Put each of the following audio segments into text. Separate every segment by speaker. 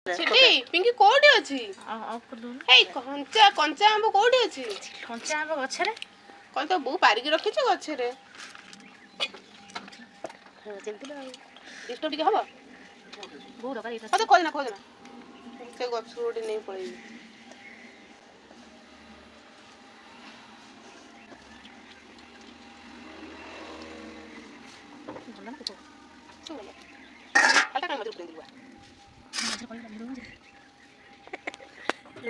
Speaker 1: छिटी पिंकी कोठी अछि हे कंचा कंचा आंब कोठी अछि
Speaker 2: कंचा आंब गछरे
Speaker 1: कोन तो बू पारी के रखि छ गछरे
Speaker 2: जेमति ल
Speaker 1: डिस्टर्ब टिके हबो
Speaker 2: बू दबाई
Speaker 1: तो खोजना से गछ रोटी नहीं पड़ेगी
Speaker 2: बोला ना तो
Speaker 1: हल्का काम मत दिलवा
Speaker 2: मजे पड़ी लगी दूंगी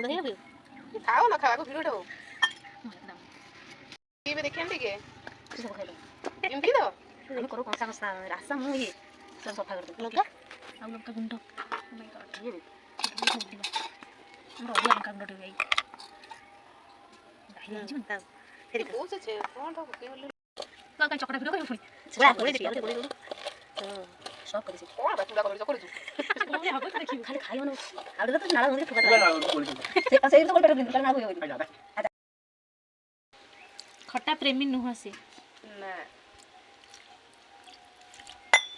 Speaker 2: लगे भी
Speaker 1: खाओ ना खाओ वीडियो हो टीवी देखिए ठीक है
Speaker 2: किसे खाइलो
Speaker 1: एमती तो
Speaker 2: हम करो कौन सा रास्ता मु ये सब सफा कर दो
Speaker 1: लगा
Speaker 2: अब लोग का गुंडो ओ माय गॉड ये हमरा ओडिया का गुंडो गई दाही जी बनता
Speaker 1: फिर बहुत से छे कौन तो के बोले
Speaker 2: तो का चकड़ा वीडियो करियो पुनी बोला बोले देखियो हां सब कर से
Speaker 1: कौन बात कर कर तू
Speaker 2: ये हबो देखियो खाली खाइयो ना आउडा तो नाला होने ठुका से तो कोल पेट दिन ना होई खट्टा प्रेमी नुह से
Speaker 1: ना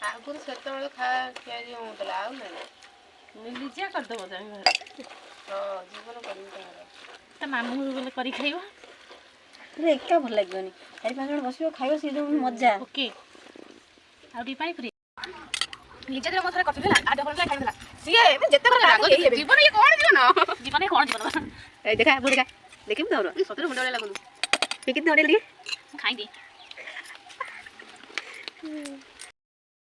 Speaker 1: आगुर सेते वाला खा क्या जी होतला आउ ना मिलिजिया कर दबो जाई हां जीवन करी
Speaker 2: त मामू बोले करी खाइबो
Speaker 1: रे एका भल लागबनी चारि पांच जण बसियो खाइबो से जो मजा
Speaker 2: ओके आउडी पानी फ्री निजे दे मथरे कथि देला आ देखो खाइला
Speaker 1: सिए जेते कर राग जीवन ये कोन जीवन
Speaker 2: जीवन ए कोन जीवन
Speaker 1: ए देखा बुढ़ा देखिम तो सतरे मुंडा लागनु टिकट दे लिए
Speaker 2: खाइ दे